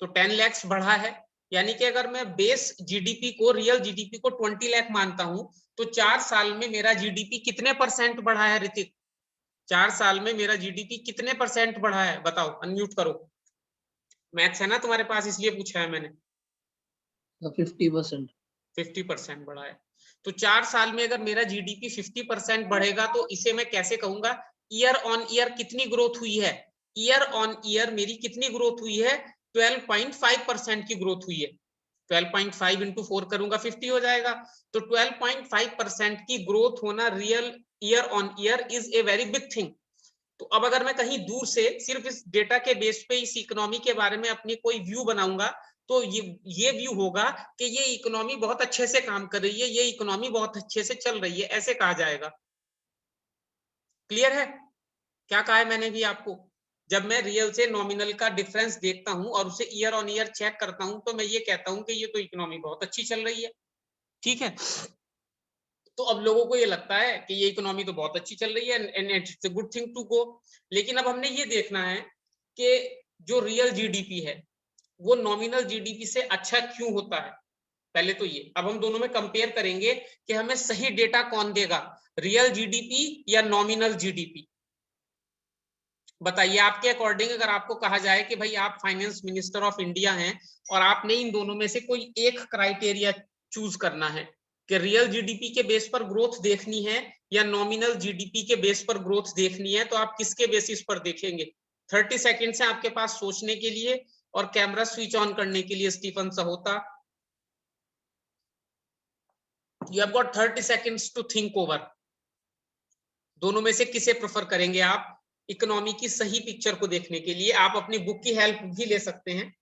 तो 10 लाख बढ़ा है। यानी कि अगर मैं बेस जीडीपी को, रियल जीडीपी को 20 लाख मानता हूं तो 4 साल में मेरा जीडीपी कितने परसेंट बढ़ा है ऋतिक? 4 साल में मेरा जीडीपी कितने परसेंट बढ़ा है बताओ? अनम्यूट करो। मैथ्स है ना तुम्हारे पास, इसलिए पूछा है मैंने। 50%। 50% बढ़ा है। तो 4 साल में अगर मेरा जीडीपी 50% बढ़ेगा तो इसे मैं कैसे कहूंगा, ईयर ऑन ईयर कितनी ग्रोथ हुई है, ईयर ऑन ईयर मेरी कितनी ग्रोथ हुई है, 12.5% की ग्रोथ हुई है। 12.5 इंटू 4 करूंगा 50 हो जाएगा। तो 12.5% की ग्रोथ होना real year on year is a very big thing. तो अब अगर मैं कहीं दूर से सिर्फ इस डेटा के बेस पे इस इकोनॉमी के बारे में अपनी कोई व्यू बनाऊंगा तो ये व्यू होगा कि ये इकोनॉमी बहुत अच्छे से काम कर रही है, ये इकोनॉमी बहुत अच्छे से चल रही है, ऐसे कहा जाएगा। क्लियर है क्या कहा है मैंने भी आपको? जब मैं रियल से नॉमिनल का डिफरेंस देखता हूं और उसे ईयर ऑन ईयर चेक करता हूं तो मैं ये कहता हूं कि ये तो इकोनॉमी बहुत अच्छी चल रही है। ठीक है, तो अब लोगों को ये लगता है कि ये इकोनॉमी तो बहुत अच्छी चल रही है and it's a good thing to go. लेकिन अब हमने ये देखना है कि जो रियल जीडीपी है वो नॉमिनल जीडीपी से अच्छा क्यों होता है। पहले तो ये, अब हम दोनों में कंपेयर करेंगे कि हमें सही डेटा कौन देगा, रियल जीडीपी या नॉमिनल जीडीपी। बताइए आपके अकॉर्डिंग, अगर आपको कहा जाए कि भाई आप फाइनेंस मिनिस्टर ऑफ इंडिया हैं और आपने इन दोनों में से कोई एक क्राइटेरिया चूज करना है कि रियल जीडीपी के बेस पर ग्रोथ देखनी है या नॉमिनल जीडीपी के बेस पर ग्रोथ देखनी है, तो आप किसके बेसिस पर देखेंगे? 30 सेकेंड्स है आपके पास सोचने के लिए और कैमरा स्विच ऑन करने के लिए। Stephen Sahota, you have got 30 seconds to think over. दोनों में से किसे प्रेफर करेंगे आप इकोनॉमी की सही पिक्चर को देखने के लिए? आप अपनी बुक की हेल्प भी ले सकते हैं।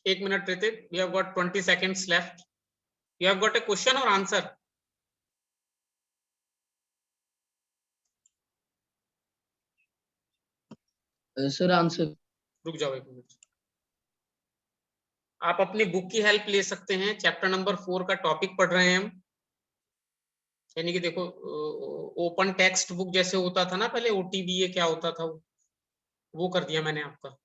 एक minute Hrithik, we have got 20 seconds left. You have got a question और आंसर? Sir answer. रुक जाओ एक मिनट, आप अपनी बुक की हेल्प ले सकते हैं। चैप्टर नंबर 4 का टॉपिक पढ़ रहे हैं हम, यानी कि देखो ओपन टेक्स्ट बुक जैसे होता था ना पहले, OTBA क्या होता था वो कर दिया मैंने आपका।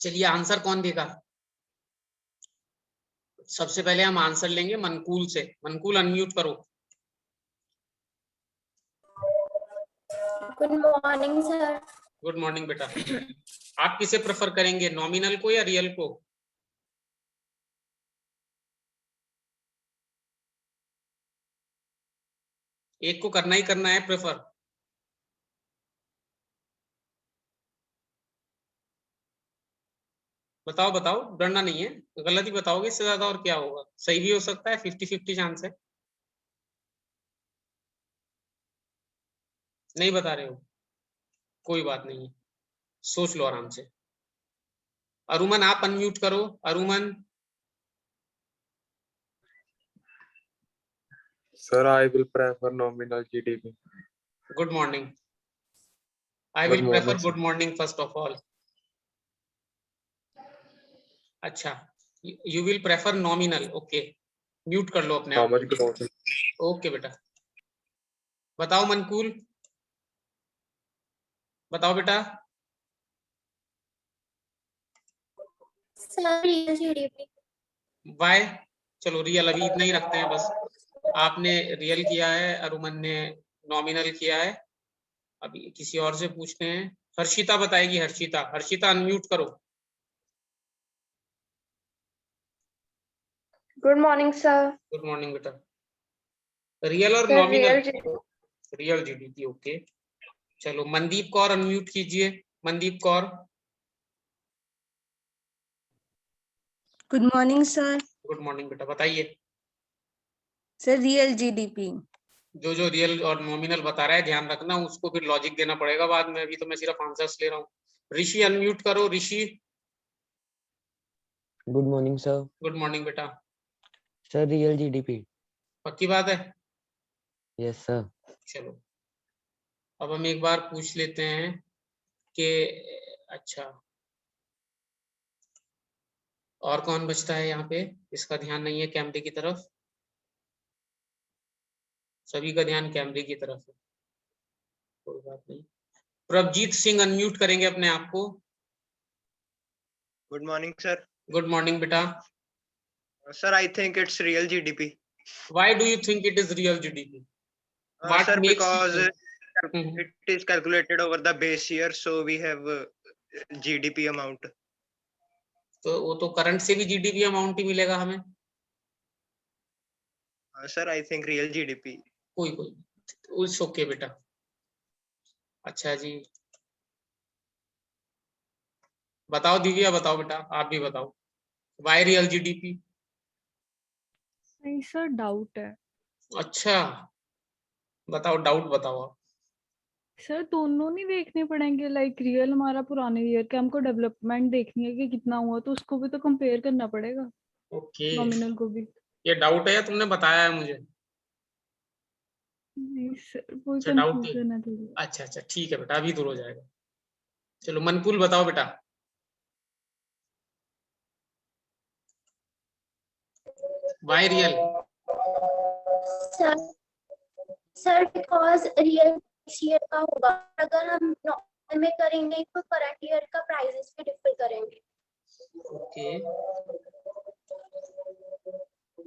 चलिए आंसर कौन देगा? सबसे पहले हम आंसर लेंगे मनकूल से। मनकूल अनम्यूट करो। Good morning sir. Good morning बेटा। आप किसे प्रेफर करेंगे, नॉमिनल को या रियल को? एक को करना ही करना है प्रेफर। बताओ बताओ, डरना नहीं है, गलत ही बताओगे इससे ज्यादा और क्या होगा, सही भी हो सकता है, 50-50 चांस है। नहीं बता रहे हो, कोई बात नहीं है, सोच लो आराम से। अरुमन आप अनम्यूट करो। Aruman. Sir, I will prefer nominal GDP. Good morning. I Good will morning, prefer sir. Good morning first of all. अच्छा, you will prefer nominal, okay. Mute कर लो अपने How आप। much growth? ओके बेटा। बताओ मनकूल, बताओ बेटा। Sir real GDP. वाई? चलो रियल अभी इतना ही रखते हैं बस। आपने रियल किया है, अरुमन ने नॉमिनल किया है। अभी किसी और से पूछते हैं। हर्षिता बताएगी। हर्षिता, हर्षिता अनम्यूट करो। Good morning sir. Good morning बेटा। रियल और sir nominal? Real real GDP, okay. चलो मनदीप कौर अनम्यूट कीजिए। Mandeep Kaur. Good morning sir. Good morning बेटा, बताइए। Sir real GDP. जो जो रियल और नॉमिनल बता रहा है ध्यान रखना, उसको फिर लॉजिक देना पड़ेगा बाद में, अभी तो मैं सिर्फ आंसर्स ले रहा हूँ। ऋषि अनम्यूट करो। Rishi. Good morning sir. Good morning बेटा। Sir real GDP. पक्की बात है? Yes sir. चलो अब हम एक बार पूछ लेते हैं कि अच्छा और कौन बचता है यहाँ पे, इसका ध्यान नहीं है कैमरे की तरफ, सभी का ध्यान कैमरे की तरफ है, कोई बात नहीं। प्रभजीत सिंह अनम्यूट करेंगे अपने आप को। Good morning sir. Good morning बेटा। Sir I think it's real GDP. Why do you think it is real GDP? What sir makes you because think? it is calculated over the base year, so we have GDP amount. तो वो तो current से भी GDP amount ही मिलेगा हमें। Sir I think real GDP. कोई उस okay बेटा। अच्छा जी बताओ दिव्या, बताओ बेटा, आप भी बताओ वाई रियल जीडीपी? नहीं सर डाउट है। अच्छा बताओ, डाउट बताओ आप। सर दोनों नहीं देखने पड़ेंगे, लाइक रियल हमारा पुराने ईयर के, हमको डेवलपमेंट देखनी है कि कितना हुआ, तो उसको भी तो कंपेयर करना पड़ेगा ओके नॉमिनल को भी। ये डाउट है या तुमने बताया है मुझे? नहीं सर वो अच्छा डाउट ही। कंफ्यूजन है थोड़ी। अच्छा ठीक है बेटा, अभी दूर हो जाएगा। चलो मनकुल बताओ बेटा। Why real? Sir because real year का होगा, अगर हम नॉर्मल में करेंगे तो करंट ईयर का प्राइसेस भी डिफर करेंगे। ओके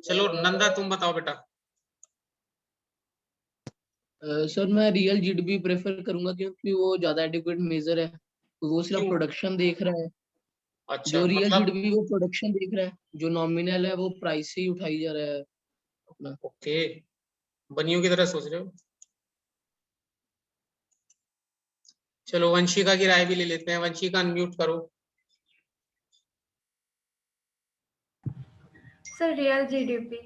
चलो नंदा तुम बताओ बेटा। सर मैं रियल जीडीपी प्रेफर करूंगा क्योंकि वो ज्यादा एडिक्वेट मेजर है, वो सिर्फ क्यों? प्रोडक्शन देख रहा है। अच्छा जो रियल मतलब जीडीपी वो प्रोडक्शन देख रहा है, जो नॉमिनल है वो प्राइस से ही उठाई जा रहा है अपना। ओके बनियों की तरह सोच रहे हो। चलो वंशिका की राय भी ले लेते हैं। वंशिका अनम्यूट करो। Sir real GDP.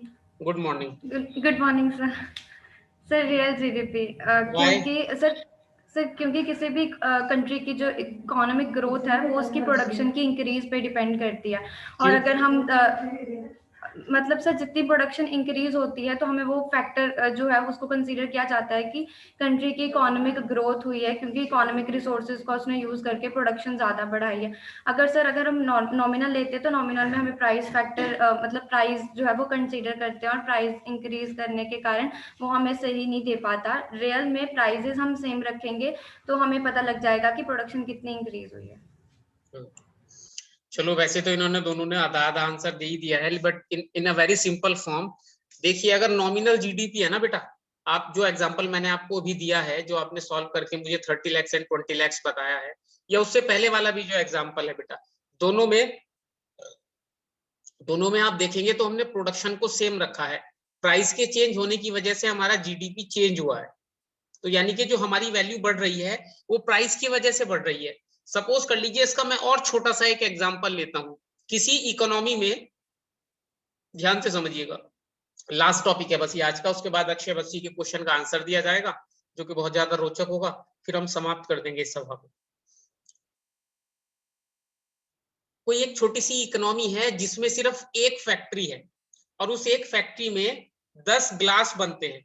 Good morning. Good morning sir. Sir real GDP क्योंकि सर क्योंकि किसी भी कंट्री की जो इकोनॉमिक ग्रोथ है वो उसकी प्रोडक्शन की इंक्रीज पे डिपेंड करती है, और क्यों? अगर हम मतलब सर जितनी प्रोडक्शन इंक्रीज होती है तो हमें वो फैक्टर जो है उसको कंसीडर किया जाता है कि कंट्री की इकोनॉमिक ग्रोथ हुई है, क्योंकि इकोनॉमिक रिसोर्सेज को उसने यूज करके प्रोडक्शन ज्यादा बढ़ाई है। अगर हम नॉमिनल लेते हैं तो नॉमिनल में हमें प्राइस फैक्टर मतलब प्राइस जो है वो कंसीडर करते हैं, और प्राइस इंक्रीज करने के कारण वो हमें सही नहीं दे पाता। रियल में प्राइजेस हम सेम रखेंगे तो हमें पता लग जाएगा कि प्रोडक्शन कितनी इंक्रीज हुई है। चलो वैसे तो इन्होंने दोनों ने आधा आधा आंसर दे ही दिया है, but in a very simple form देखिए, अगर नॉमिनल जीडीपी है ना बेटा, आप जो एग्जांपल मैंने आपको अभी दिया है, जो आपने सॉल्व करके मुझे 30 लाख एंड 20 लाख बताया है, या उससे पहले वाला भी जो एग्जांपल है बेटा, दोनों में आप देखेंगे तो हमने प्रोडक्शन को सेम रखा है। प्राइस के चेंज होने की वजह से हमारा जीडीपी चेंज हुआ है, तो यानी कि जो हमारी वैल्यू बढ़ रही है वो प्राइस की वजह से बढ़ रही है। सपोज कर लीजिए, इसका मैं और छोटा सा एक एग्जांपल लेता हूं। किसी इकोनॉमी में, ध्यान से समझिएगा, लास्ट टॉपिक है बस ये आज का, उसके बाद अक्षय बस्सी के क्वेश्चन का आंसर दिया जाएगा जो कि बहुत ज्यादा रोचक होगा, फिर हम समाप्त कर देंगे इस सभा को। कोई एक छोटी सी इकोनॉमी है जिसमें सिर्फ एक फैक्ट्री है, और उस एक फैक्ट्री में 10 ग्लास बनते हैं,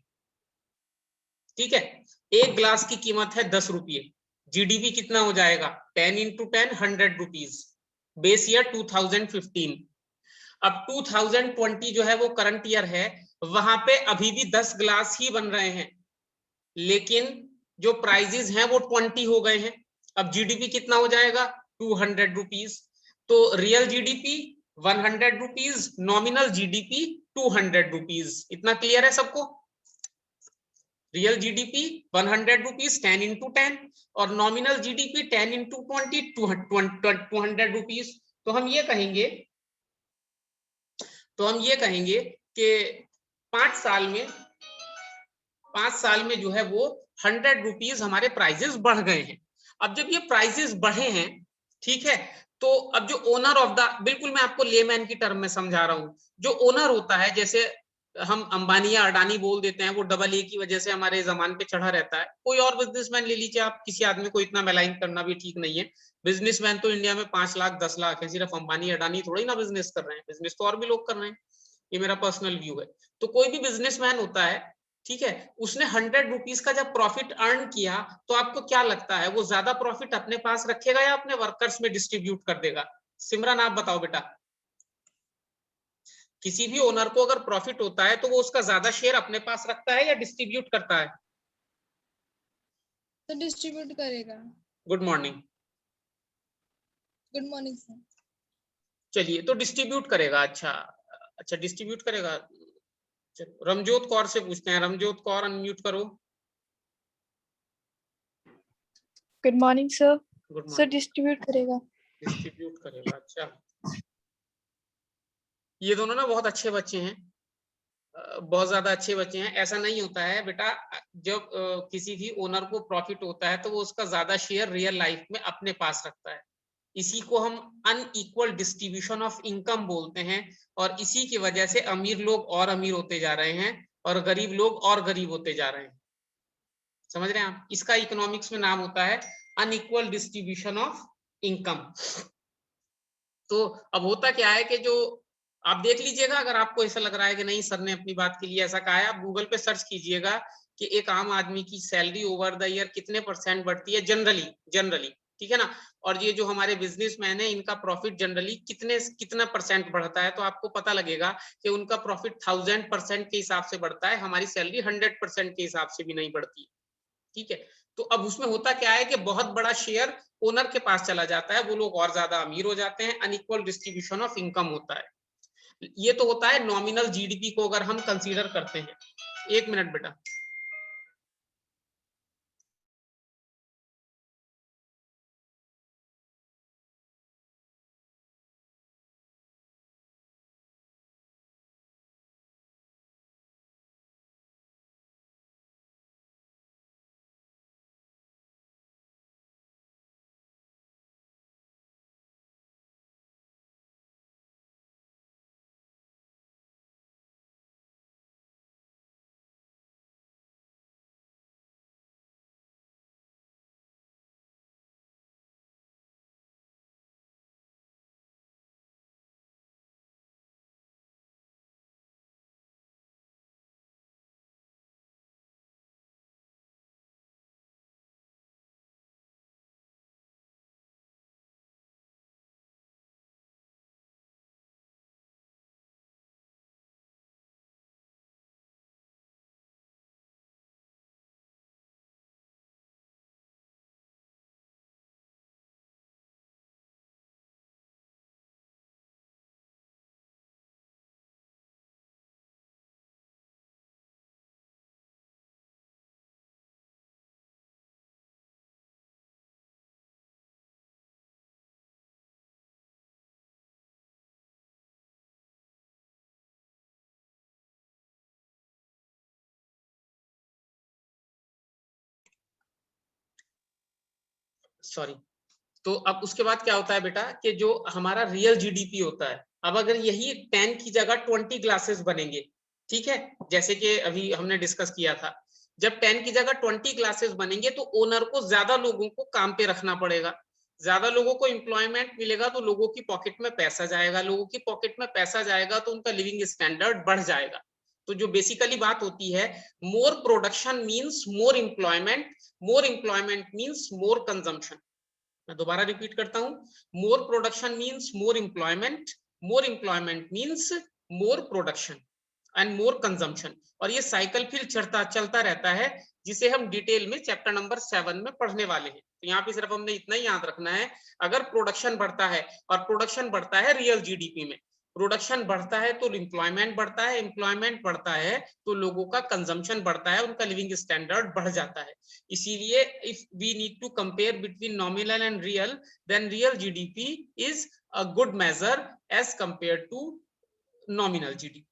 ठीक है। एक ग्लास की कीमत है 10 रुपये। जीडीपी कितना हो जाएगा? 10 into 10 100 रुपीज। Base year 2015। अब 2020 जो है वो करंट ईयर है, वहां पे अभी भी 10 ग्लास ही बन रहे हैं, लेकिन जो प्राइजेस हैं वो 20 हो गए हैं। अब जीडीपी कितना हो जाएगा? 200 रुपीज। तो real GDP 100 rupees, nominal GDP 200 rupees. इतना क्लियर है सबको? रियल जीडीपी 100 रुपीज 10 into 10, और नॉमिनल जीडीपी 10 into 20 200 रुपीज। तो हम ये कहेंगे कि 5 साल में जो है वो 100 रुपीज हमारे प्राइजेस बढ़ गए हैं। अब जब ये प्राइजेस बढ़े हैं, ठीक है, तो अब जो ओनर ऑफ द, बिल्कुल मैं आपको लेमैन की टर्म में समझा रहा हूं, जो ओनर होता है, जैसे हम अंबानी या अडानी बोल देते हैं, वो डबल ए की वजह से हमारे जमान पे चढ़ा रहता है। कोई और बिजनेसमैन ले लीजिए आप, किसी आदमी को इतना मेलाइन करना भी ठीक नहीं है। बिजनेसमैन तो इंडिया में 5 लाख 10 लाख है, सिर्फ अंबानी अडानी थोड़ी ना बिजनेस कर रहे हैं, बिजनेस तो और भी लोग कर रहे हैं। ये मेरा पर्सनल व्यू है। तो कोई भी बिजनेसमैन होता है, ठीक है, उसने 100 रुपीज का जब प्रॉफिट अर्न किया तो आपको क्या लगता है, वो ज्यादा प्रॉफिट अपने पास रखेगा या अपने वर्कर्स में डिस्ट्रीब्यूट कर देगा? सिमरन आप बताओ बेटा। किसी भी ओनर को अगर प्रॉफिट होता है तो वो उसका ज्यादा शेयर अपने पास रखता है या डिस्ट्रीब्यूट करता है? तो डिस्ट्रीब्यूट करेगा। Good morning. Good morning sir. चलिए, तो डिस्ट्रीब्यूट करेगा। अच्छा डिस्ट्रीब्यूट करेगा। चलो रमजोत कौर से पूछते हैं। रमजोत कौर अनम्यूट करो। Good morning sir. Good sir morning. Distribute करेगा। डिस्ट्रीब्यूट करेगा, अच्छा। ये दोनों ना बहुत अच्छे बच्चे हैं, बहुत ज्यादा अच्छे बच्चे हैं। ऐसा नहीं होता है बेटा, जब किसी भी ओनर को प्रॉफिट होता है तो वो उसका ज्यादा शेयर रियल लाइफ में अपने पास रखता है। इसी को हम अनइक्वल डिस्ट्रीब्यूशन ऑफ इनकम बोलते हैं, और इसी की वजह से अमीर लोग और अमीर होते जा रहे हैं और गरीब लोग और गरीब होते जा रहे हैं। समझ रहे हैं आप? इसका इकोनॉमिक्स में नाम होता है अनइक्वल डिस्ट्रीब्यूशन ऑफ इनकम। तो अब होता क्या है कि जो आप देख लीजिएगा, अगर आपको ऐसा लग रहा है कि नहीं सर ने अपनी बात के लिए ऐसा कहा है, आप गूगल पे सर्च कीजिएगा कि एक आम आदमी की सैलरी ओवर द ईयर कितने % बढ़ती है जनरली, ठीक है ना। और ये जो हमारे बिजनेसमैन है, इनका प्रॉफिट जनरली कितना % बढ़ता है, तो आपको पता लगेगा कि उनका प्रॉफिट 1000% के हिसाब से बढ़ता है, हमारी सैलरी 100% के हिसाब से भी नहीं बढ़ती, ठीक है। तो अब उसमें होता क्या है कि बहुत बड़ा शेयर ओनर के पास चला जाता है, वो लोग और ज्यादा अमीर हो जाते हैं। अनइक्वल डिस्ट्रीब्यूशन ऑफ इनकम होता है। ये तो होता है नॉमिनल जीडीपी को अगर हम कंसीडर करते हैं। एक मिनट बेटा। सॉरी। तो अब उसके बाद क्या होता है बेटा कि जो हमारा रियल जीडीपी होता है, अब अगर यही 10 की जगह 20 क्लासेस बनेंगे, ठीक है, जैसे कि अभी हमने डिस्कस किया था, जब 10 की जगह 20 क्लासेस बनेंगे तो ओनर को ज्यादा लोगों को काम पे रखना पड़ेगा, ज्यादा लोगों को एम्प्लॉयमेंट मिलेगा तो लोगों की पॉकेट में पैसा जाएगा, लोगों की पॉकेट में पैसा जाएगा तो उनका लिविंग स्टैंडर्ड बढ़ जाएगा। तो जो बेसिकली बात होती है, more production means more employment means more consumption. मैं दोबारा रिपीट करता हूं, more production means more employment means more production and more consumption. और ये साइकिल फिर चलता रहता है, जिसे हम डिटेल में चैप्टर नंबर 7 में पढ़ने वाले हैं। तो यहाँ पे सिर्फ हमने इतना ही याद रखना है, अगर प्रोडक्शन बढ़ता है, और प्रोडक्शन बढ़ता है रियल जीडीपी में, प्रोडक्शन बढ़ता है तो एम्प्लॉयमेंट बढ़ता है, एम्प्लॉयमेंट बढ़ता है तो लोगों का कंजम्पशन बढ़ता है, उनका लिविंग स्टैंडर्ड बढ़ जाता है। इसीलिए if we need to compare between nominal and real, then real GDP is a good measure as compare to nominal GDP.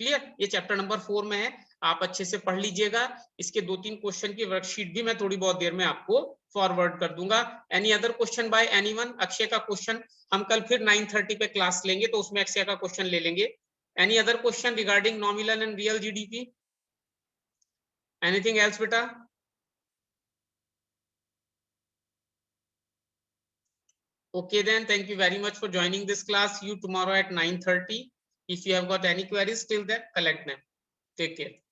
Clear? ये चैप्टर नंबर 4 में है, आप अच्छे से पढ़ लीजिएगा। इसके 2-3 क्वेश्चन की वर्कशीट भी मैं थोड़ी बहुत देर में आपको फॉरवर्ड कर दूंगा। Any other question by anyone? Akshay का क्वेश्चन हम कल फिर 9:30 पे क्लास लेंगे, तो उसमें अक्षय का क्वेश्चन ले लेंगे। Any other question regarding nominal and real GDP? Anything else, beta? Okay, then thank you very much for joining this class. See you tomorrow at 9:30. If you have got any queries till then, collect them. Take care.